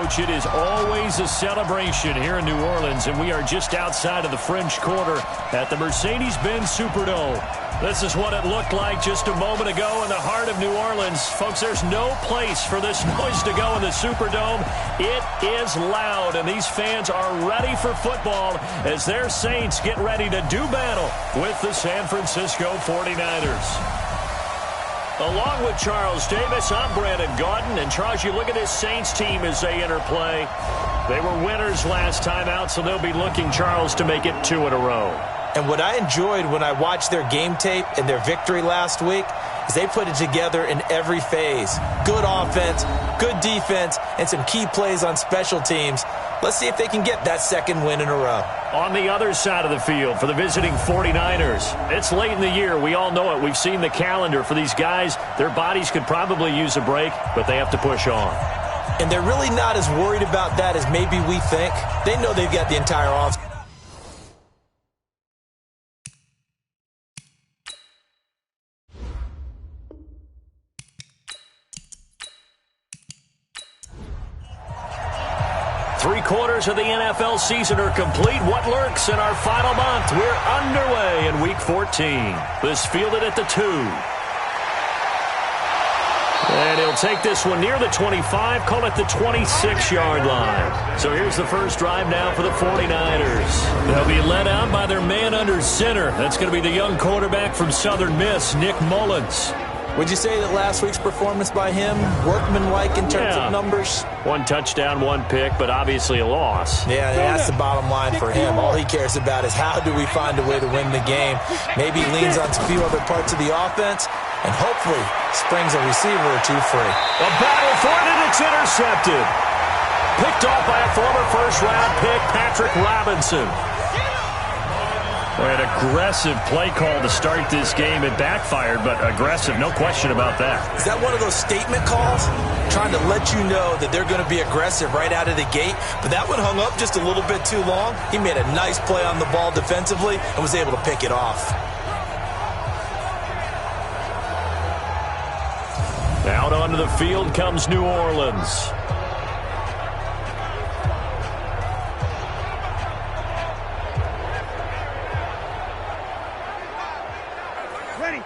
Coach, it is always a celebration here in New Orleans, and we are just outside of the French Quarter at the Mercedes-Benz Superdome. This is what it looked like just a moment ago in the heart of New Orleans. Folks, there's no place for this noise to go in the Superdome. It is loud, and these fans are ready for football as their Saints get ready to do battle with the San Francisco 49ers. Along with Charles Davis, I'm Brandon Gaudin. And Charles, you look at this Saints team as they interplay. They were winners last time out, so they'll be looking, Charles, to make it 2 in a row. And what I enjoyed when I watched their game tape and their victory last week is they put it together in every phase. Good offense, good defense, and some key plays on special teams. Let's see if they can get that second win in a row. On the other side of the field for the visiting 49ers, it's late in the year. We all know it. We've seen the calendar for these guys. Their bodies could probably use a break, but they have to push on. And they're really not as worried about that as maybe we think. They know they've got the entire offseason. 3/4 of the NFL season are complete. What lurks in our final month? We're underway in Week 14. This fielded at the 2. And he'll take this one near the 25, call it the 26-yard line. So here's the first drive now for the 49ers. They'll be led out by their man under center. That's going to be the young quarterback from Southern Miss, Nick Mullins. Would you say that last week's performance by him, workmanlike in terms of numbers? 1 touchdown, 1 pick, but obviously a loss. Yeah, that's the bottom line for him. All he cares about is how do we find a way to win the game. Maybe he leans on a few other parts of the offense and hopefully springs a receiver or two free. A battle for it, and it's intercepted. Picked off by a former first-round pick, Patrick Robinson. An aggressive play call to start this game. It backfired, but aggressive, no question about that. Is that one of those statement calls? Trying to let you know that they're going to be aggressive right out of the gate, but that one hung up just a little bit too long. He made a nice play on the ball defensively and was able to pick it off. Out onto the field comes New Orleans.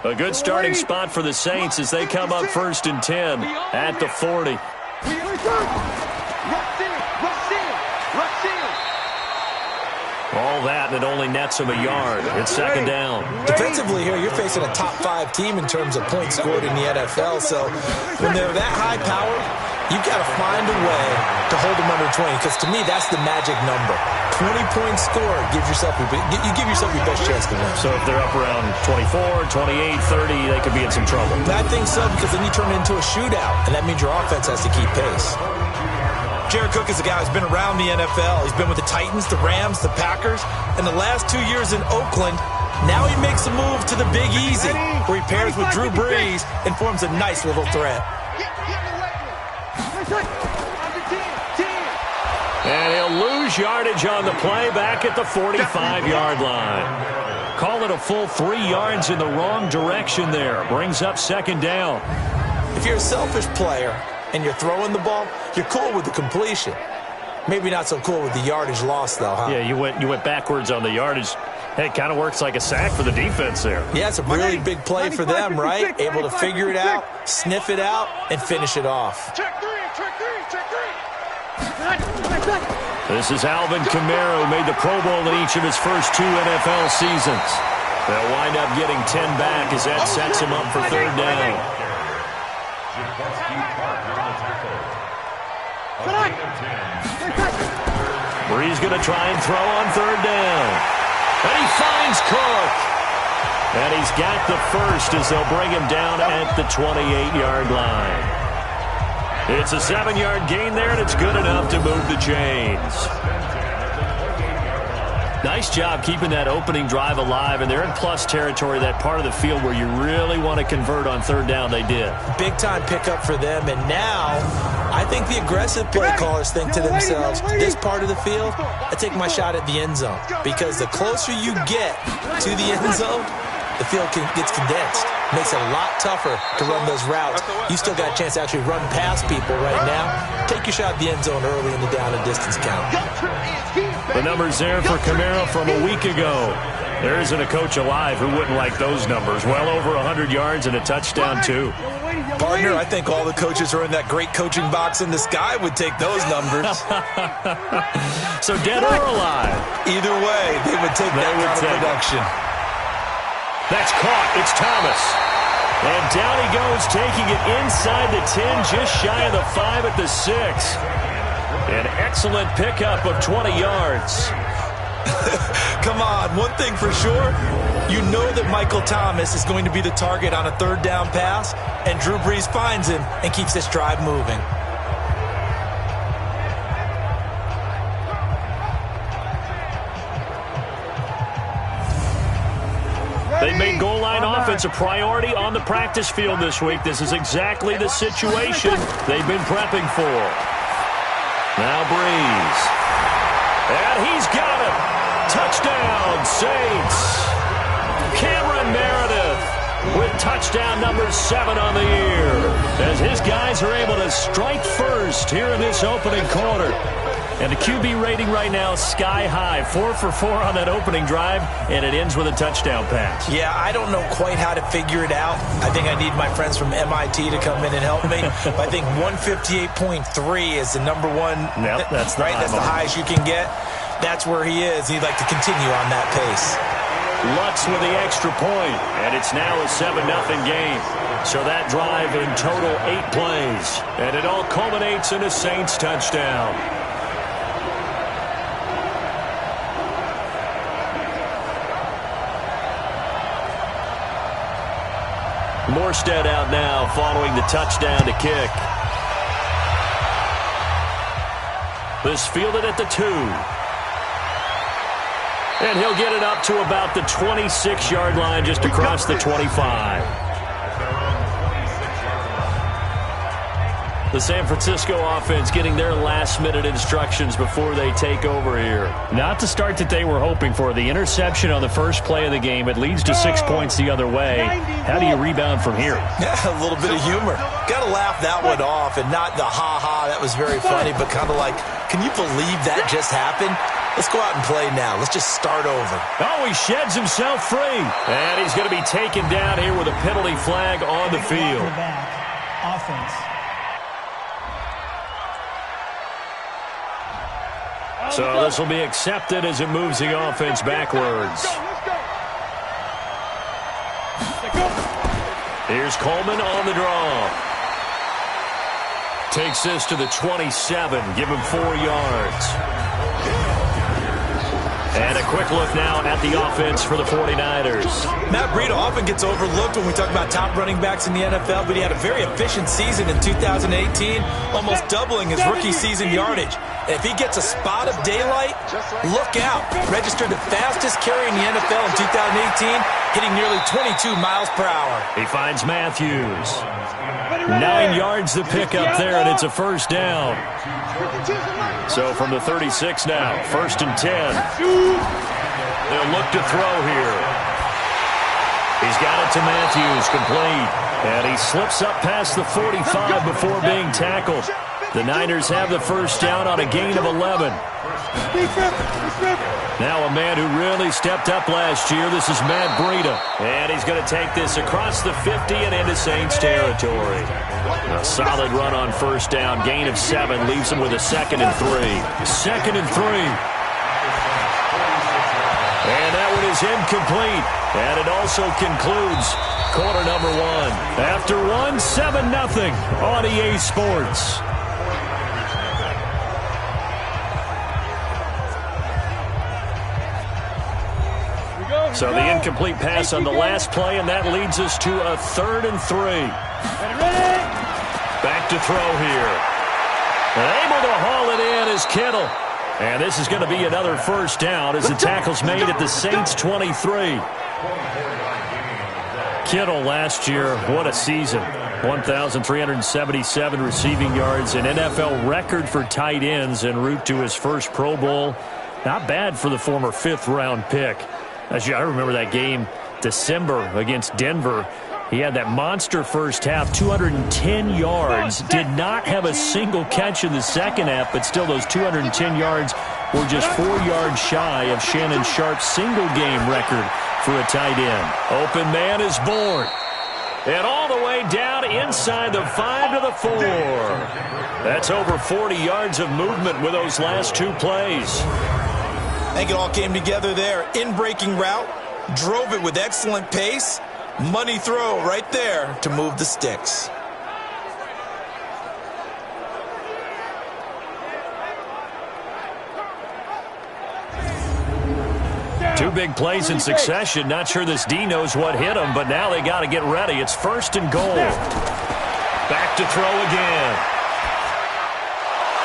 A good starting spot for the Saints as they come up 1st and 10 at the 40. All that, and it only nets him a yard. It's 2nd down. Defensively here, you're facing a top 5 team in terms of points scored in the NFL. So when they're that high powered, you've got to find a way to hold them under 20, because to me, that's the magic number. 20 points scored, you give yourself your best chance to win. So if they're up around 24, 28, 30, they could be in some trouble. I think so, because then you turn it into a shootout, and that means your offense has to keep pace. Jared Cook is a guy who's been around the NFL. He's been with the Titans, the Rams, the Packers, and the last 2 years in Oakland. Now he makes a move to the Big Easy, where he pairs with Drew Brees and forms a nice little threat. And he'll lose yardage on the play back at the 45-yard line. Call it a full 3 yards in the wrong direction there. Brings up 2nd down. If you're a selfish player and you're throwing the ball, you're cool with the completion. Maybe not so cool with the yardage loss, though, huh? Yeah, you went backwards on the yardage. Hey, it kind of works like a sack for the defense there. Yeah, it's a really big play for them, right? Able to figure it out, sniff it out, and finish it off. Check three. This is Alvin Kamara, who made the Pro Bowl in each of his first 2 NFL seasons. They'll wind up getting 10 back as that sets him up for 3rd down. Brees going to try and throw on 3rd down. And he finds Cook. And he's got the first as they'll bring him down at the 28-yard line. It's a 7-yard gain there, and it's good enough to move the chains. Nice job keeping that opening drive alive, and they're in plus territory, that part of the field where you really want to convert on 3rd down. They did. Big-time pickup for them, and now I think the aggressive play callers think to themselves, this part of the field, I take my shot at the end zone, because the closer you get to the end zone, the field gets condensed. makes it a lot tougher to run those routes. You still got a chance to actually run past people right now. Take your shot at the end zone early in the down and distance count. The numbers there for Kamara from a week ago. There isn't a coach alive who wouldn't like those numbers. Well over 100 yards and a touchdown, too. Partner, I think all the coaches are in that great coaching box in the sky would take those numbers. So dead or alive? Either way, they would take that kind of production. That's caught. It's Thomas. And down he goes, taking it inside the 10, just shy of the 5 at the 6. An excellent pickup of 20 yards. Come on, one thing for sure, you know that Michael Thomas is going to be the target on a third down pass, and Drew Brees finds him and keeps this drive moving. They made goal line offense a priority on the practice field this week. This is exactly the situation they've been prepping for. Now Brees. And he's got it. Touchdown, Saints. Cameron Meredith with touchdown number 7 on the year, as his guys are able to strike first here in this opening quarter. And the QB rating right now sky high, 4 for 4 on that opening drive, and it ends with a touchdown pass. Yeah, I don't know quite how to figure it out. I think I need my friends from MIT to come in and help me. But I think 158.3 is the number one. Yep, that's the right. That's the highest you can get. That's where he is. He'd like to continue on that pace. Lutz with the extra point, and it's now a 7-0 game. So that drive in total 8 plays, and it all culminates in a Saints touchdown. Morstead out now following the touchdown to kick. This fielded at the 2. And he'll get it up to about the 26-yard line, just across the 25. The San Francisco offense getting their last-minute instructions before they take over here. Not the start that they were hoping for. The interception on the first play of the game. It leads to 6 points the other way. How do you rebound from here? Yeah, a little bit of humor. Got to laugh that one off, and not the ha-ha, that was very funny, but kind of like, can you believe that just happened? Let's go out and play now. Let's just start over. Oh, he sheds himself free. And he's going to be taken down here with a penalty flag on the field. Offense. So this will be accepted as it moves the offense backwards. Here's Coleman on the draw. Takes this to the 27. Give him 4 yards. And a quick look now at the offense for the 49ers. Matt Breida often gets overlooked when we talk about top running backs in the NFL, but he had a very efficient season in 2018, almost doubling his rookie season yardage. And if he gets a spot of daylight, look out. Registered the fastest carry in the NFL in 2018, hitting nearly 22 miles per hour. He finds Matthews. 9 yards to pick up there, and it's a first down. So from the 36 now, 1st and 10. They'll look to throw here. He's got it to Matthews, complete. And he slips up past the 45 before being tackled. The Niners have the first down on a gain of 11. Now a man who really stepped up last year. This is Matt Breida. And he's going to take this across the 50 and into Saints territory. A solid run on first down. Gain of 7 leaves him with a 2nd and 3. 2nd and 3. And that one is incomplete. And it also concludes quarter number 1. After 1, 7-0 on EA Sports. So the incomplete pass on the last play, and that leads us to a 3rd and 3. Back to throw here. And able to haul it in is Kittle. And this is going to be another first down as the tackle's made at the Saints 23. Kittle last year, what a season. 1,377 receiving yards, an NFL record for tight ends en route to his first Pro Bowl. Not bad for the former 5th-round pick. I remember that game, December, against Denver. He had that monster first half, 210 yards. Did not have a single catch in the second half, but still those 210 yards were just 4 yards shy of Shannon Sharp's single-game record for a tight end. Open man is born. And all the way down inside the 5 to the 4. That's over 40 yards of movement with those last 2 plays. I think it all came together there. In-breaking route, drove it with excellent pace. Money throw right there to move the sticks. Two big plays in succession. Not sure this D knows what hit him, but now they got to get ready. It's 1st and goal. Back to throw again.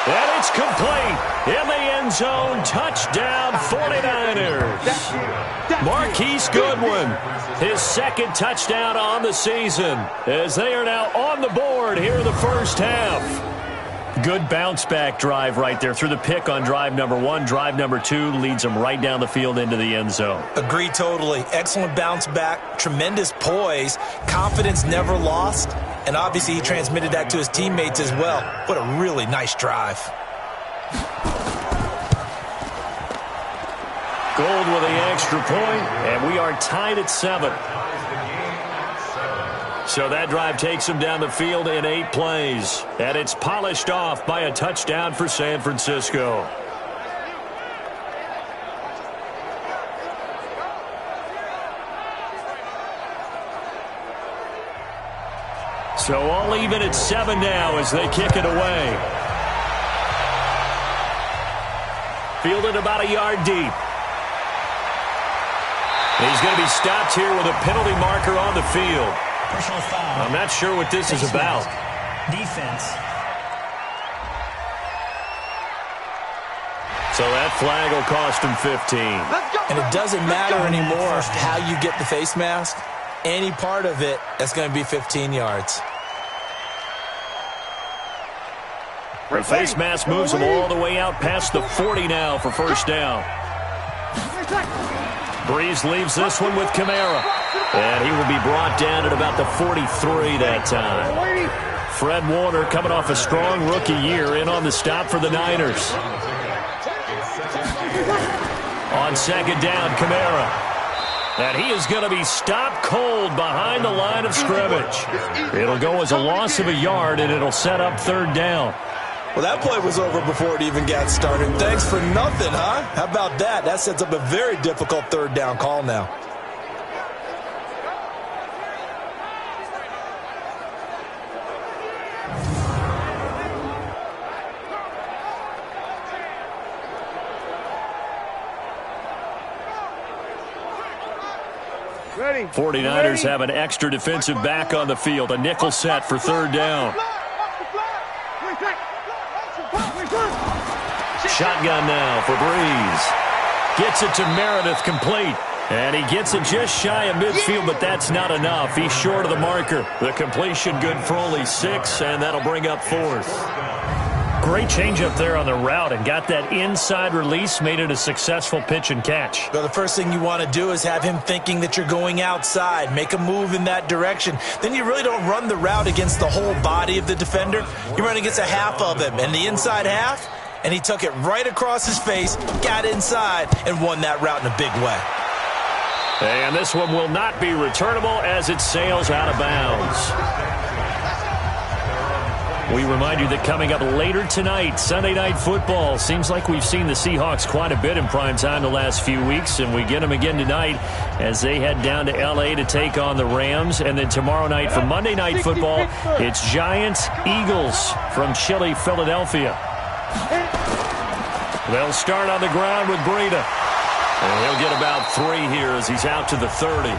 And it's complete. In the end zone, touchdown 49ers. Marquise Goodwin, his 2nd touchdown on the season, as they are now on the board here in the first half. Good bounce-back drive right there through the pick on drive number 1. Drive number 2 leads them right down the field into the end zone. Agree totally. Excellent bounce back, tremendous poise, confidence never lost, and obviously he transmitted that to his teammates as well. What a really nice drive. Gold with the extra point, and we are tied at 7. So that drive takes him down the field in 8 plays. And it's polished off by a touchdown for San Francisco. So all even at 7 now as they kick it away. Fielded about a yard deep. He's going to be stopped here with a penalty marker on the field. Personal foul. I'm not sure what this is about. Defense. So that flag will cost him 15. And it doesn't matter anymore how you get the face mask. Any part of it, that's going to be 15 yards. The face mask moves him all the way out past the 40 now for first down. Breeze leaves this one with Kamara. And he will be brought down at about the 43 that time. Fred Warner coming off a strong rookie year in on the stop for the Niners. On 2nd down, Kamara. And he is going to be stopped cold behind the line of scrimmage. It'll go as a loss of a yard, and it'll set up 3rd down. Well, that play was over before it even got started. Thanks for nothing, huh? How about that? That sets up a very difficult 3rd down call now. Ready. 49ers have an extra defensive back on the field. A nickel set for 3rd down. Shotgun now for Breeze. Gets it to Meredith complete. And he gets it just shy of midfield, but that's not enough. He's short of the marker. The completion good for only 6, and that'll bring up 4th. Great change up there on the route and got that inside release, made it a successful pitch and catch. Well, the first thing you want to do is have him thinking that you're going outside, make a move in that direction. Then you really don't run the route against the whole body of the defender. You run against a half of him, and the inside half, and he took it right across his face, got inside, and won that route in a big way. And this one will not be returnable as it sails out of bounds. We remind you that coming up later tonight, Sunday Night Football. Seems like we've seen the Seahawks quite a bit in prime time the last few weeks, and we get them again tonight as they head down to L.A. to take on the Rams. And then tomorrow night for Monday Night Football, it's Giants-Eagles from Chile, Philadelphia. They'll start on the ground with Breida. And he'll get about 3 here as he's out to the 30.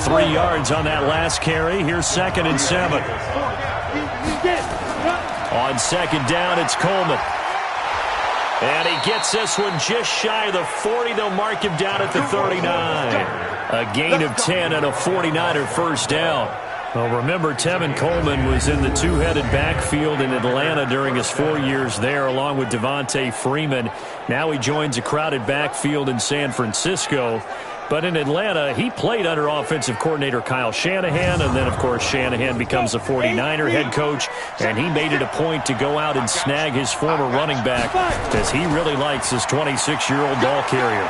3 yards on that last carry. Here's 2nd and 7. On 2nd down, it's Coleman. And he gets this one just shy of the 40. They'll mark him down at the 39. A gain of 10 and a 49er first down. Well, remember, Tevin Coleman was in the two-headed backfield in Atlanta during his 4 years there, along with Devontae Freeman. Now he joins a crowded backfield in San Francisco. But in Atlanta, he played under offensive coordinator Kyle Shanahan, and then, of course, Shanahan becomes a 49er head coach, and he made it a point to go out and snag his former running back as he really likes his 26-year-old ball carrier.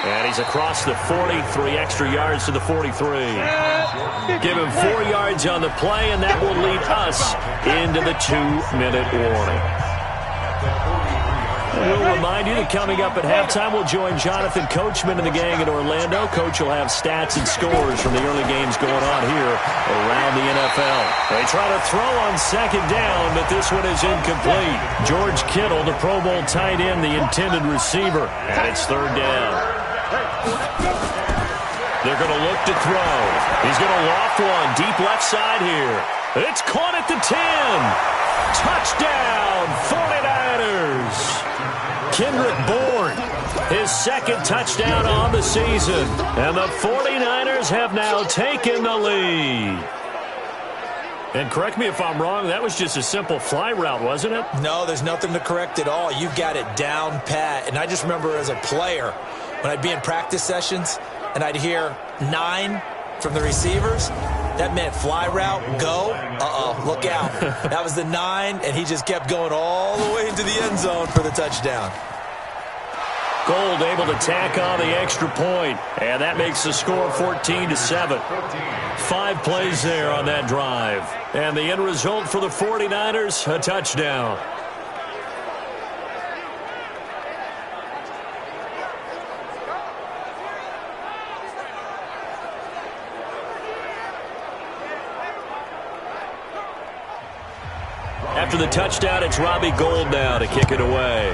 And he's across the 40, 3 extra yards to the 43. Give him 4 yards on the play, and that will lead us into the 2-minute warning. We'll remind you that coming up at halftime, we'll join Jonathan Coachman and the gang in Orlando. Coach will have stats and scores from the early games going on here around the NFL. They try to throw on second down, but this one is incomplete. George Kittle, the Pro Bowl tight end, the intended receiver, and it's third down. They're going to look to throw. He's going to loft one deep left side here. It's caught at the 10. Touchdown, 49ers. Kendrick Bourne, his second touchdown on the season. And the 49ers have now taken the lead. And correct me if I'm wrong, that was just a simple fly route, wasn't it? No, there's nothing to correct at all. You got it down pat. And I just remember as a player, when I'd be in practice sessions and I'd hear 9 from the receivers, that meant fly route, go, look out. That was the 9, and he just kept going all the way into the end zone for the touchdown. Gold able to tack on the extra point, and that makes the score 14-7. 5 plays there on that drive, and the end result for the 49ers, a touchdown. After the touchdown, it's Robbie Gould now to kick it away.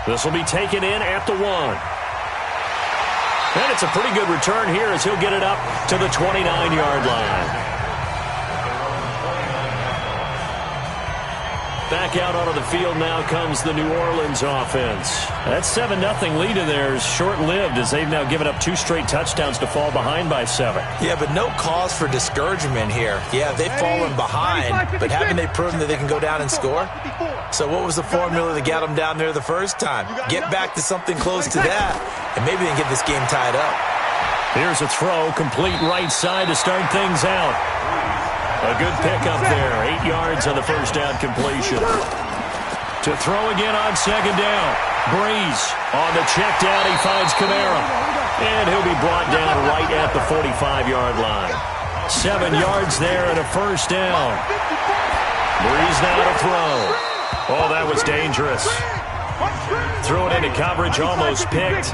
This will be taken in at the 1. And it's a pretty good return here as he'll get it up to the 29-yard line. Back out onto the field now comes the New Orleans offense. That 7-0 lead of theirs short-lived as they've now given up 2 straight touchdowns to fall behind by 7. Yeah, but no cause for discouragement here. Yeah, they've fallen behind, but haven't they proven that they can go down and score? So what was the formula that got them down there the first time? Get back to something close to that, and maybe they can get this game tied up. Here's a throw, complete right side to start things out. A good pickup there, 8 yards on the first down completion. To throw again on second down. Breeze on the check down, he finds Kamara. And he'll be brought down right at the 45-yard line. 7 yards there and a first down. Breeze now to throw. Oh, that was dangerous. Threw it into coverage, almost picked.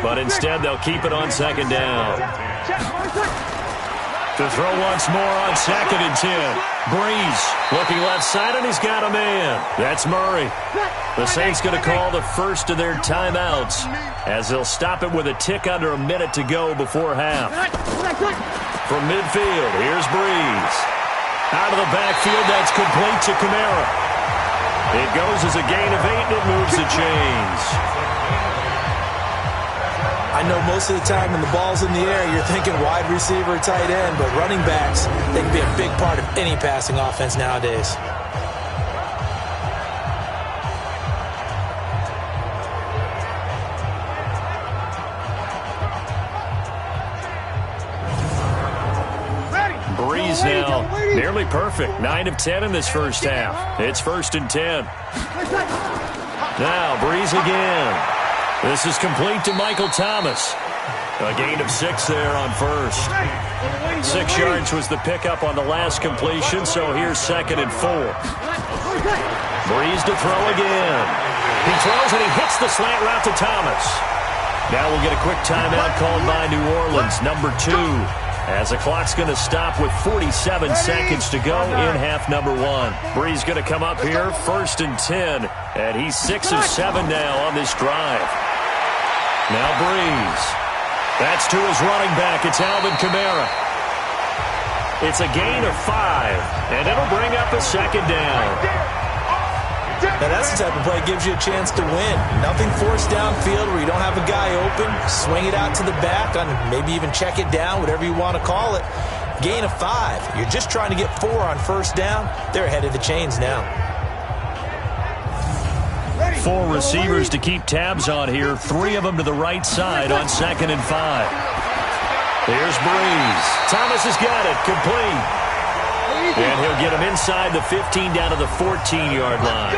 But instead they'll keep it on second down. To throw once more on second and 10. Breeze looking left side, and he's got a man. That's Murray. The Saints going to call the first of their timeouts as they'll stop it with a tick under a minute to go before half. From midfield, here's Breeze. Out of the backfield, that's complete to Kamara. It goes as a gain of 8, and it moves the chains. I know most of the time when the ball's in the air, you're thinking wide receiver, tight end, but running backs, they can be a big part of any passing offense nowadays. Breeze now nearly perfect. 9 of 10 in this first half. It's 1st and 10. Now Breeze again. This is complete to Michael Thomas. A gain of 6 there on first. 6 yards was the pickup on the last completion, so here's 2nd and 4. Breeze to throw again. He throws and he hits the slant route to Thomas. Now we'll get a quick timeout called by New Orleans, number 2, as the clock's going to stop with 47 seconds to go in half number 1. Breeze going to come up here, 1st and 10, and he's 6 of 7 now on this drive. Now Breeze. That's to his running back. It's Alvin Kamara. It's a gain of 5, and it'll bring up a second down. Now that's the type of play that gives you a chance to win. Nothing forced downfield where you don't have a guy open. Swing it out to the back, on maybe even check it down, whatever you want to call it. Gain of 5. You're just trying to get 4 on first down. They're ahead of the chains now. 4 receivers to keep tabs on here. 3 of them to the right side on 2nd and 5. Here's Breeze. Thomas has got it. Complete. And he'll get him inside the 15 down to the 14-yard line.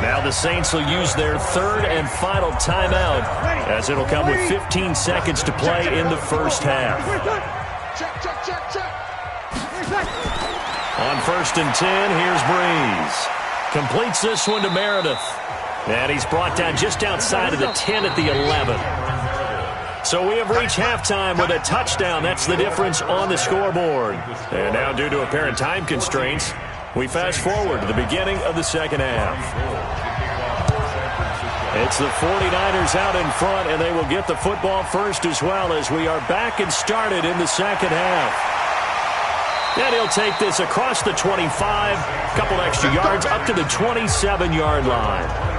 Now the Saints will use their 3rd and final timeout as it'll come with 15 seconds to play in the first half. On 1st and 10, here's Breeze. Completes this one to Meredith. And he's brought down just outside of the 10 at the 11. So we have reached halftime with a touchdown. That's the difference on the scoreboard. And now, due to apparent time constraints, we fast forward to the beginning of the second half. It's the 49ers out in front, and they will get the football first as well as we are back and started in the second half. And he'll take this across the 25, a couple extra yards, up to the 27-yard line.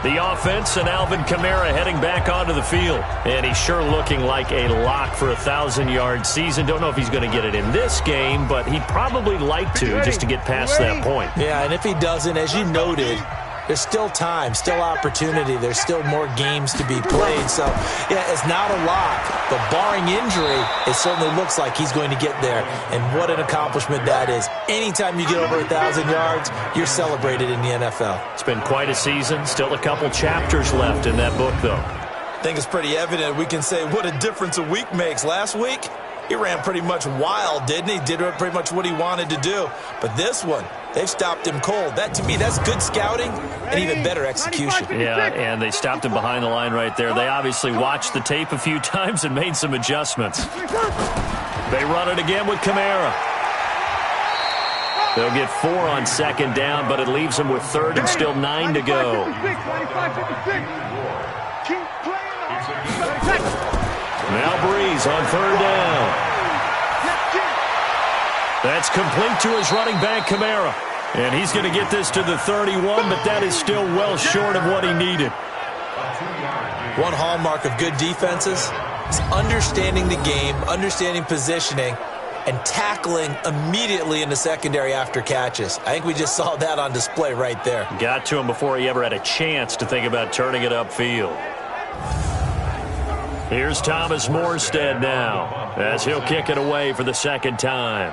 The offense and Alvin Kamara heading back onto the field. And he's sure looking like a lock for a 1,000-yard season. Don't know if he's going to get it in this game, but he'd probably like to just to get past that point. Yeah, and if he doesn't, as you noted, there's still time, still opportunity. There's still more games to be played. So, yeah, it's not a lock. But barring injury, it certainly looks like he's going to get there. And what an accomplishment that is. Anytime you get over 1,000 yards, you're celebrated in the NFL. It's been quite a season. Still a couple chapters left in that book, though. I think it's pretty evident. We can say what a difference a week makes. Last week, he ran pretty much wild, didn't he? Did pretty much what he wanted to do. But this one, they've stopped him cold. That, to me, that's good scouting and even better execution. Yeah, and they stopped him behind the line right there. They obviously watched the tape a few times and made some adjustments. They run it again with Kamara. They'll get 4 on 2nd down, but it leaves them with 3rd and still 9 to go. Now Breeze on 3rd down. That's complete to his running back, Kamara. And he's going to get this to the 31, but that is still well short of what he needed. One hallmark of good defenses is understanding the game, understanding positioning, and tackling immediately in the secondary after catches. I think we just saw that on display right there. Got to him before he ever had a chance to think about turning it upfield. Here's Thomas Morstead now as he'll kick it away for the 2nd time.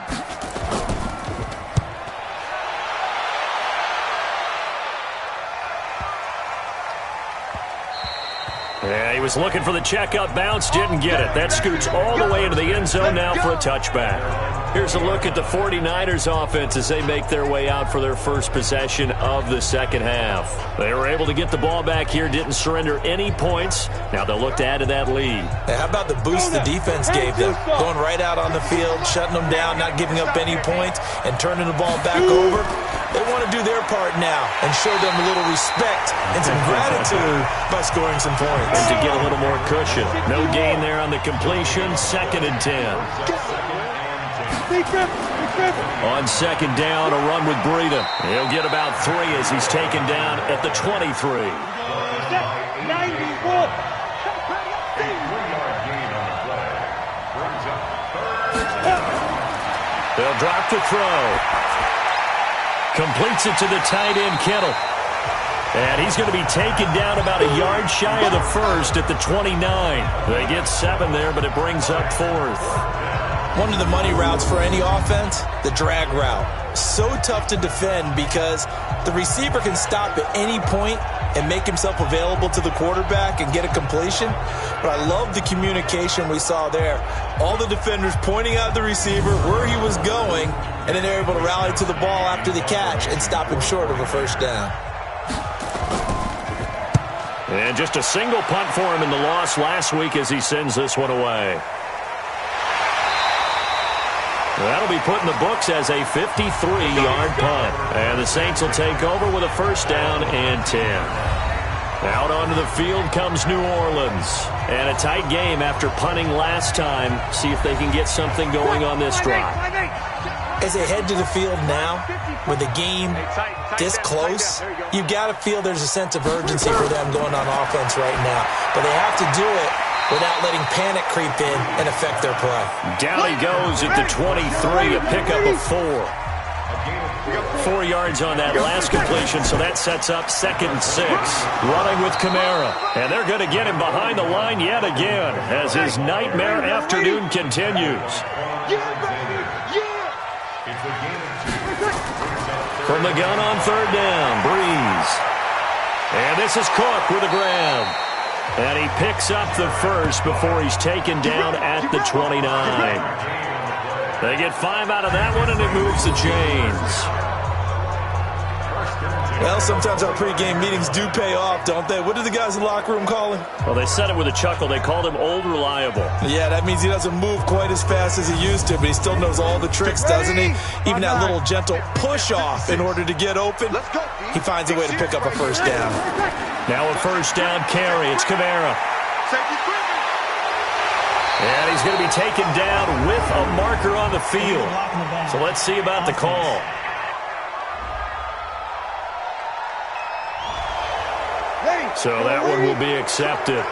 Yeah, he was looking for the checkup bounce, didn't get it. That scoots all the way into the end zone now for a touchback. Here's a look at the 49ers offense as they make their way out for their first possession of the second half. They were able to get the ball back here, didn't surrender any points. Now they'll look to add to that lead. Hey, how about the boost the defense gave them? Going right out on the field, shutting them down, not giving up any points, and turning the ball back over. They want to do their part now and show them a little respect and some gratitude by scoring some points. And to get a little more cushion. No gain there on the completion. 2nd and 10. On 2nd down, a run with Breida. He'll get about 3 as he's taken down at the 23. They'll drop to throw. Completes it to the tight end, Kittle. And he's going to be taken down about a yard shy of the 1st at the 29. They get 7 there, but it brings up 4th. One of the money routes for any offense, the drag route. So tough to defend because the receiver can stop at any point and make himself available to the quarterback and get a completion. But I love the communication we saw there. All the defenders pointing out the receiver, where he was going, and then they're able to rally to the ball after the catch and stop him short of a 1st down. And just a single punt for him in the loss last week as he sends this one away. That'll be put in the books as a 53-yard punt. And the Saints will take over with a 1st down and 10. Out onto the field comes New Orleans. And a tight game after punting last time. See if they can get something going on this drive. As they head to the field now, with the game this close, you've got to feel there's a sense of urgency for them going on offense right now. But they have to do it without letting panic creep in and affect their play. Down he goes at the 23, a pickup of 4. 4 yards on that last completion, so that sets up 2nd and 6. Running with Kamara. And they're going to get him behind the line yet again as his nightmare afternoon continues. From the gun on 3rd down, Breeze. And this is Cook with a grab. And he picks up the first before he's taken down at the 29. They get 5 out of that one, and it moves the chains. Well, sometimes our pregame meetings do pay off, don't they? What do the guys in the locker room call him? Well, they said it with a chuckle. They called him Old Reliable. Yeah, that means he doesn't move quite as fast as he used to, but he still knows all the tricks, doesn't he? Even that little gentle push-off in order to get open. He finds a way to pick up a first down. Now a first down carry. It's Kamara. And he's going to be taken down with a marker on the field. So let's see about the call. So that one will be accepted.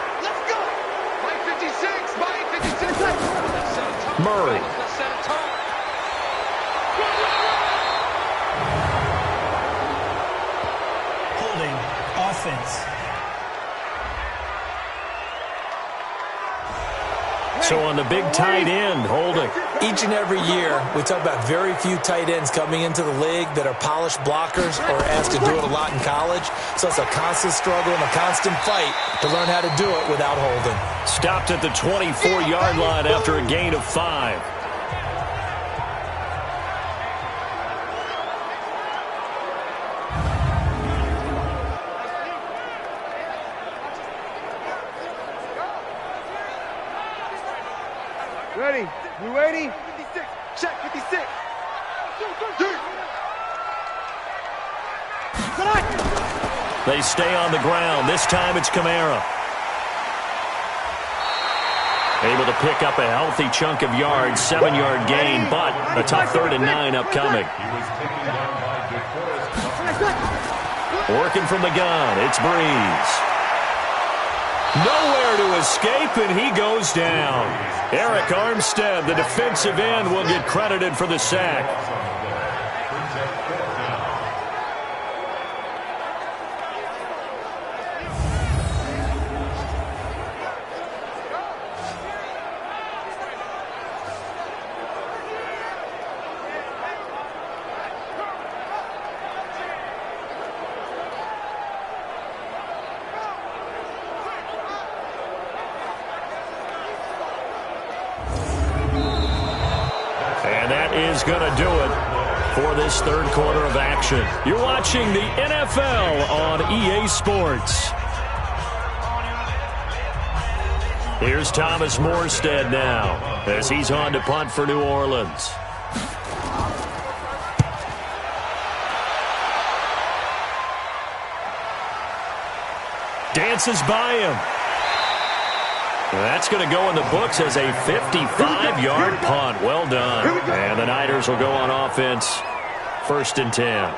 Murray. Holding offense. So on the big tight end, holding. Each and every year, we talk about very few tight ends coming into the league that are polished blockers or asked to do it a lot in college. So it's a constant struggle and a constant fight to learn how to do it without holding. Stopped at the 24-yard line after a gain of 5. Ready? You ready? 56. Check 56. They stay on the ground. This time it's Kamara. Able to pick up a healthy chunk of yards, 7-yard gain, but a tough 3rd and 9 upcoming. Working from the gun, it's Breeze. Nowhere to escape, and he goes down. Eric Armstead, the defensive end, will get credited for the sack. Is going to do it for this 3rd quarter of action. You're watching the NFL on EA Sports. Here's Thomas Morstead now as he's on to punt for New Orleans. Dances by him. That's going to go in the books as a 55-yard punt. Well done. And the Niners will go on offense. 1st and 10.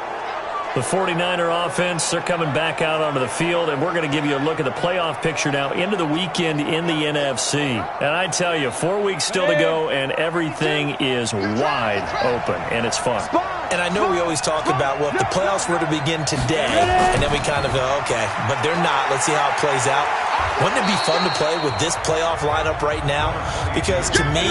The 49er offense, they're coming back out onto the field, and we're going to give you a look at the playoff picture now into the weekend in the NFC. And I tell you, 4 weeks still to go, and everything is wide open, and it's fun. And I know we always talk about, well, if the playoffs were to begin today, and then we kind of go, okay, but they're not. Let's see how it plays out. Wouldn't it be fun to play with this playoff lineup right now? Because to me,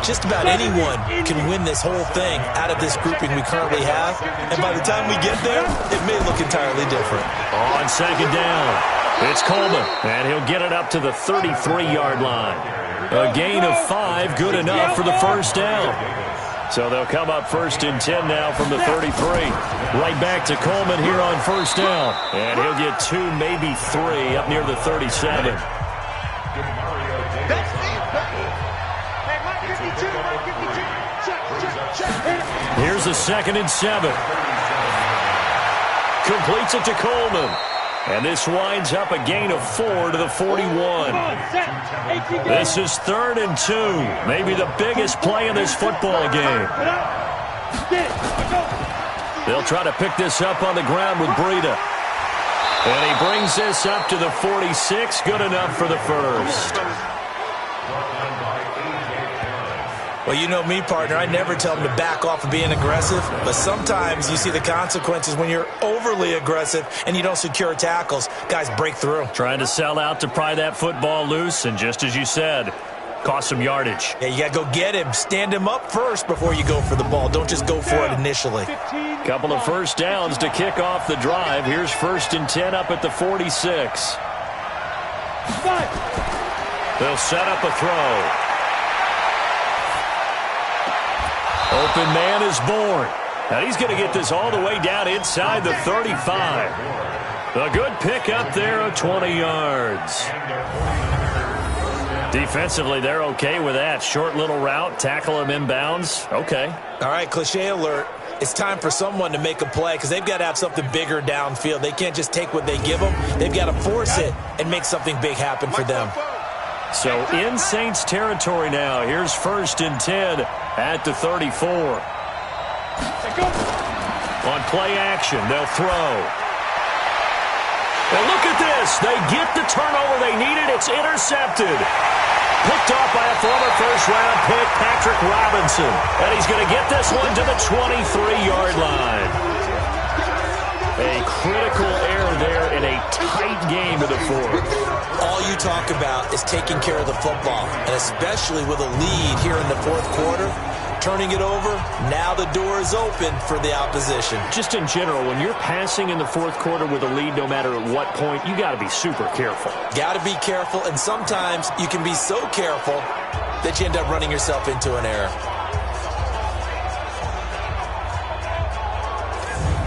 just about anyone can win this whole thing out of this grouping we currently have. And by the time we get there, it may look entirely different. On 2nd down, it's Coleman, and he'll get it up to the 33-yard line. A gain of 5, good enough for the first down. So they'll come up 1st and 10 now from the 33. Right back to Coleman here on 1st down. And he'll get 2, maybe 3 up near the 37. Here's a 2nd and 7. Completes it to Coleman. And this winds up a gain of 4 to the 41. This is 3rd and 2. Maybe the biggest play in this football game. They'll try to pick this up on the ground with Breida. And he brings this up to the 46. Good enough for the first. Well, you know me, partner. I never tell them to back off of being aggressive, but sometimes you see the consequences when you're overly aggressive and you don't secure tackles. Guys break through. Trying to sell out to pry that football loose, and just as you said, cost some yardage. Yeah, you got to go get him. Stand him up first before you go for the ball. Don't just go for it initially. Couple of first downs to kick off the drive. Here's 1st and 10 up at the 46. They'll set up a throw. Open man is born. Now he's going to get this all the way down inside the 35. A good pick up there of 20 yards. Defensively, they're okay with that. Short little route, tackle him inbounds. Okay. All right, cliche alert. It's time for someone to make a play because they've got to have something bigger downfield. They can't just take what they give them. They've got to force it and make something big happen for them. So in Saints territory now. Here's 1st and 10 at the 34. On play action, they'll throw. And look at this. They get the turnover they needed. It's intercepted. Picked off by a former first-round pick, Patrick Robinson. And he's going to get this one to the 23-yard line. A critical error there in a tight game of the fourth. All you talk about is taking care of the football, and especially with a lead here in the fourth quarter, turning it over, now the door is open for the opposition. Just in general, when you're passing in the fourth quarter with a lead, no matter at what point, you got to be super careful. Got to be careful, and sometimes you can be so careful that you end up running yourself into an error.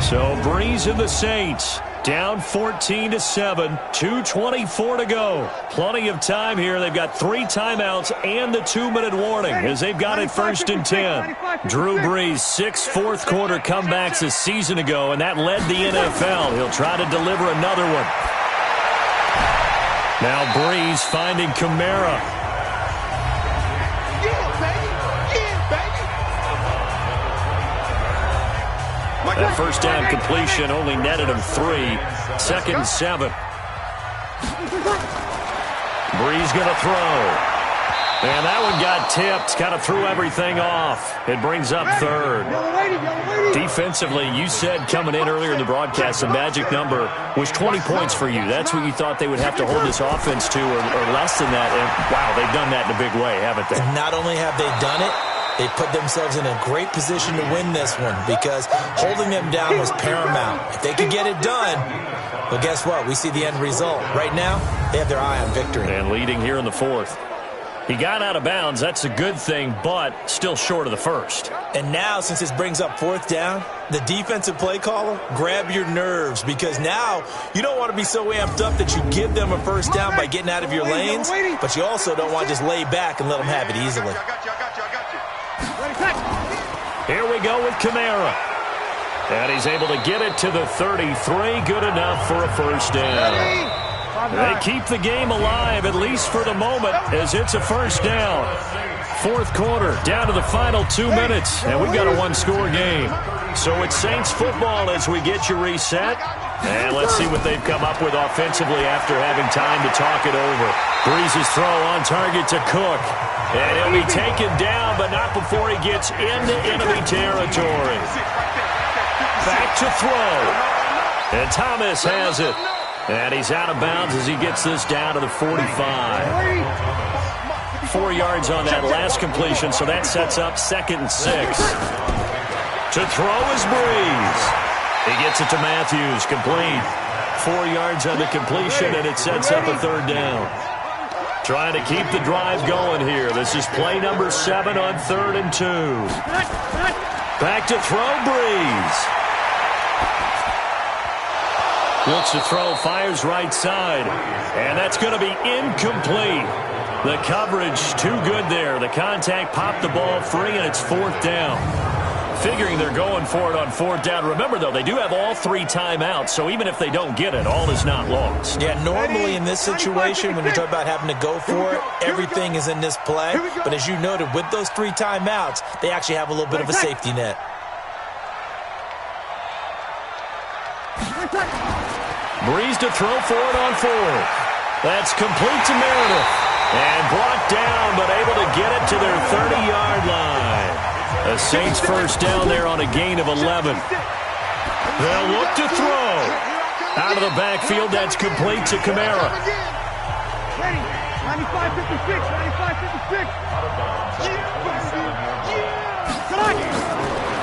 So Breeze and the Saints down 14-7, 2:24 to go. Plenty of time here. They've got 3 timeouts and the 2-minute warning as they've got it 1st and 10. Drew Brees, 6 fourth-quarter comebacks a season ago, and that led the NFL. He'll try to deliver another one. Now Brees finding Kamara. That first down completion only netted him 3. 2nd and 7. Brees going to throw. And that one got tipped. Kind of threw everything off. It brings up 3rd. Defensively, you said coming in earlier in the broadcast, the magic number was 20 points for you. That's what you thought they would have to hold this offense to, or less than that. And, wow, they've done that in a big way, haven't they? Not only have they done it, they put themselves in a great position to win this one because holding them down was paramount. If they could get it done, well, guess what? We see the end result. Right now, they have their eye on victory. And leading here in the fourth. He got out of bounds. That's a good thing, but still short of the first. And now, since this brings up 4th down, the defensive play caller, grab your nerves because now you don't want to be so amped up that you give them a first down by getting out of your lanes, but you also don't want to just lay back and let them have it easily. Here we go with Kamara. And he's able to get it to the 33. Good enough for a first down. They keep the game alive, at least for the moment, as it's a first down. Fourth quarter, down to the final 2 minutes, and we've got a one-score game. So it's Saints football as we get you reset. And let's see what they've come up with offensively after having time to talk it over. Breeze's throw on target to Cook. And he'll be taken down, but not before he gets into enemy territory. Back to throw. And Thomas has it. And he's out of bounds as he gets this down to the 45. 4 yards on that last completion, so that sets up 2nd and 6. To throw is Breeze. He gets it to Matthews, complete. 4 yards on the completion, and it sets up a 3rd down. Trying to keep the drive going here. This is play number 7 on 3rd and 2. Back to throw, Breeze. Looks to throw, fires right side. And that's going to be incomplete. The coverage too good there. The contact popped the ball free, and it's 4th down. Figuring they're going for it on 4th down. Remember, though, they do have all 3 timeouts, so even if they don't get it, all is not lost. Yeah, normally in this situation, when you talk about having to go for it, everything is in this play. But as you noted, with those 3 timeouts, they actually have a little bit of a safety net. Breeze to throw for it on 4th. That's complete to Meredith. And brought down, but able to get it to their 30-yard line. The Saints first down there on a gain of 11. They'll look to throw. Out of the backfield, that's complete to Kamara. Ready. 95-56. 95-56.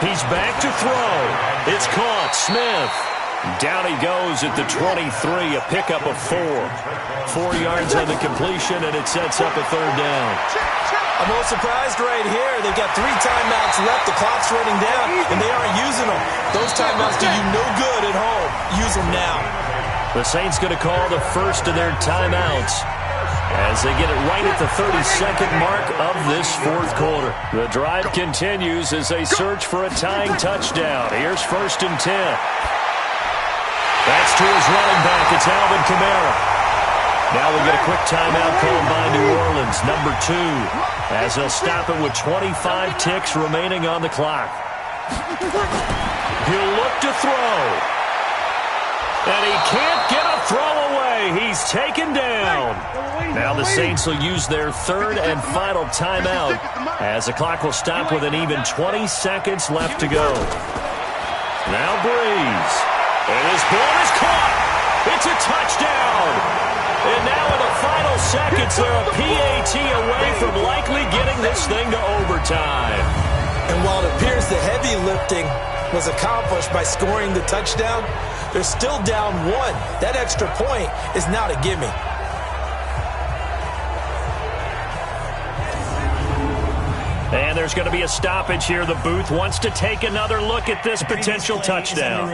He's back to throw. It's caught. Smith. Down he goes at the 23, a pickup of 4. 4 yards on the completion, and it sets up a third down. I'm a little surprised right here. They've got 3 timeouts left. The clock's running down, and they aren't using them. Those timeouts do you no good at home. Use them now. The Saints going to call the first of their timeouts as they get it right at the 32nd mark of this fourth quarter. The drive continues as they search for a tying touchdown. Here's 1st and 10. That's to his running back. It's Alvin Kamara. Now we get a quick timeout called by New Orleans, number 2, as they'll stop it with 25 ticks remaining on the clock. He'll look to throw. And he can't get a throw away. He's taken down. Now the Saints will use their third and final timeout as the clock will stop with an even 20 seconds left to go. Now Breeze. And his ball is caught. It's a touchdown. And now in the final seconds, they're a PAT away from likely getting this thing to overtime. And while it appears the heavy lifting was accomplished by scoring the touchdown, they're still down 1. That extra point is not a gimme. And there's going to be a stoppage here. The booth wants to take another look at this potential touchdown.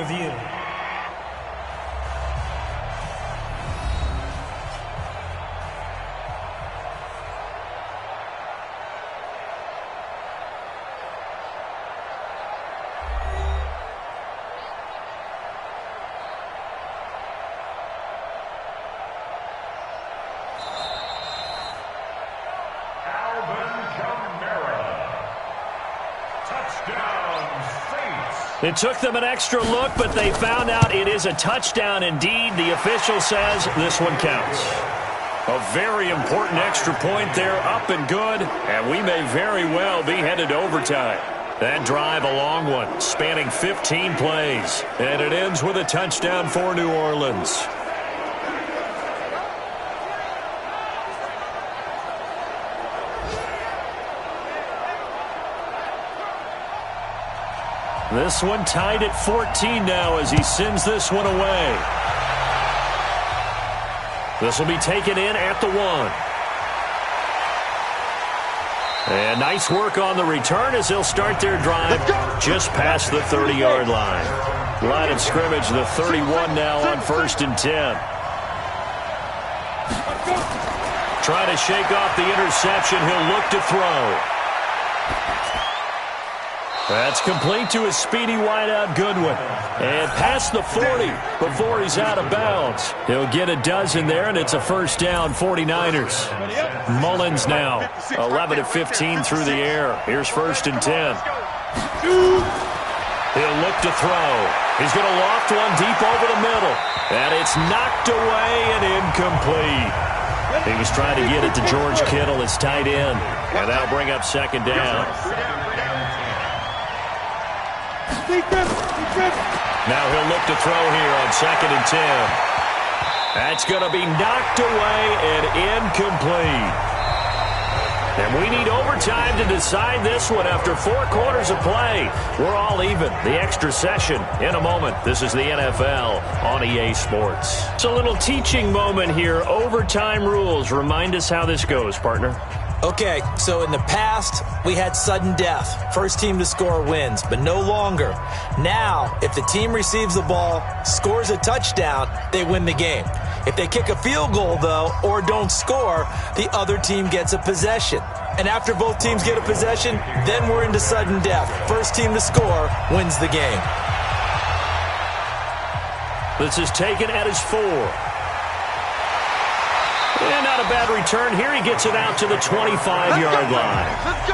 It took them an extra look, but they found out it is a touchdown indeed. The official says this one counts. A very important extra point there, up and good, and we may very well be headed to overtime. That drive, a long one, spanning 15 plays, and it ends with a touchdown for New Orleans. This one tied at 14 now as he sends this one away. This will be taken in at the 1. And nice work on the return as they'll start their drive just past the 30-yard line. Line of scrimmage, the 31 now on 1st and 10. Trying to shake off the interception. He'll look to throw. That's complete to his speedy wideout Goodwin. And past the 40 before he's out of bounds. He'll get a dozen there, and it's a first down, 49ers. Mullins now, 11 of 15 through the air. Here's 1st and 10. He'll look to throw. He's going to loft one deep over the middle. And it's knocked away and incomplete. He was trying to get it to George Kittle, his tight end. And that'll bring up 2nd down. Now he'll look to throw here on 2nd and 10. That's going to be knocked away and incomplete. And we need overtime to decide this one after 4 quarters of play. We're all even. The extra session in a moment. This is the NFL on EA Sports. It's a little teaching moment here. Overtime rules. Remind us how this goes, partner. Okay, so in the past, we had sudden death. First team to score wins, but no longer. Now, if the team receives the ball, scores a touchdown, they win the game. If they kick a field goal, though, or don't score, the other team gets a possession. And after both teams get a possession, then we're into sudden death. First team to score wins the game. This is taken at his 4. And not a bad return. Here he gets it out to the 25-yard line. Let's go.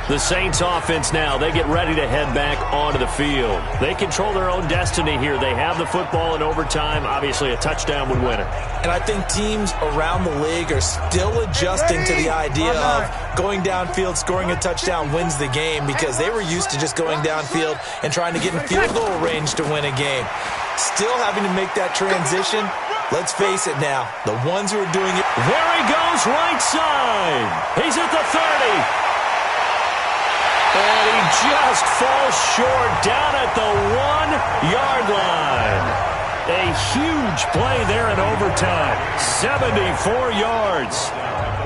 The Saints offense now, they get ready to head back onto the field. They control their own destiny here. They have the football in overtime. Obviously, a touchdown would win it. And I think teams around the league are still adjusting to the idea of going downfield, scoring a touchdown wins the game, because they were used to just going downfield and trying to get in field goal range to win a game. Still having to make that transition. Let's face it now, the ones who are doing it. There he goes, right side. He's at the 30. And he just falls short down at the 1-yard line. A huge play there in overtime. 74 yards.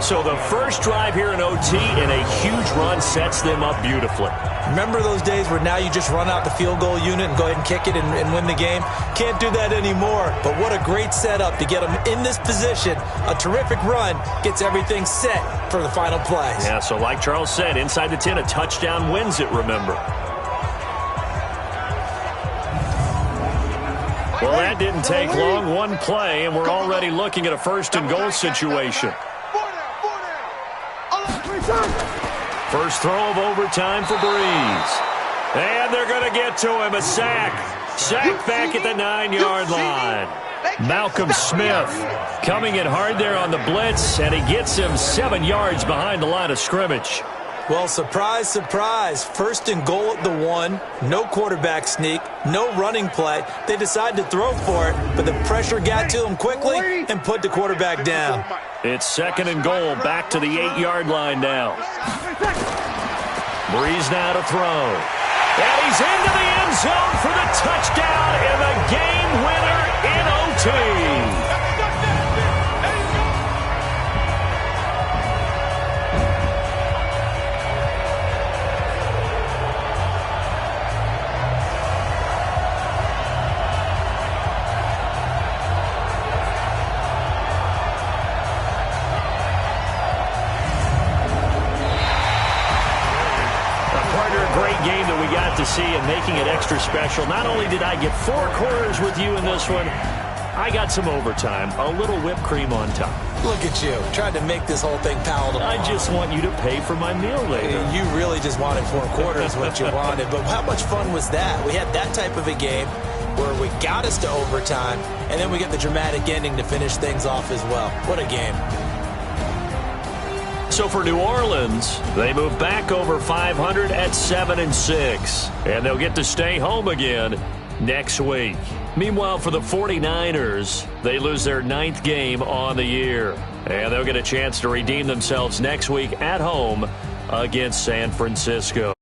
So the first drive here in OT and a huge run sets them up beautifully. Remember those days where now you just run out the field goal unit and go ahead and kick it and win the game? Can't do that anymore. But what a great setup to get them in this position. A terrific run gets everything set for the final play. Yeah, so like Charles said, inside the 10, a touchdown wins it, remember. Well, that didn't take long. One play, and we're already looking at a first-and-goal situation. First throw of overtime for Breeze. And they're going to get to him. A sack. Sack back at the 9-yard line. Malcolm Smith coming in hard there on the blitz, and he gets him 7 yards behind the line of scrimmage. Well, surprise, surprise. First and goal at the 1. No quarterback sneak. No running play. They decide to throw for it, but the pressure got to him quickly and put the quarterback down. It's second and goal, back to the 8-yard line now. Breeze now to throw. And he's into the end zone for the touchdown and the game winner in OT. Game that we got to see and making it extra special. Not only did I get 4 quarters with you in this one, I got some overtime, a little whipped cream on top. Look at you, tried to make this whole thing palatable. I just want you to pay for my meal later. You really just wanted 4 quarters what you wanted, but how much fun was that? We had that type of a game where we got us to overtime, and then we get the dramatic ending to finish things off as well. What a game. So for New Orleans, they move back over 500 at 7-6, and they'll get to stay home again next week. Meanwhile, for the 49ers, they lose their 9th game on the year, and they'll get a chance to redeem themselves next week at home against San Francisco.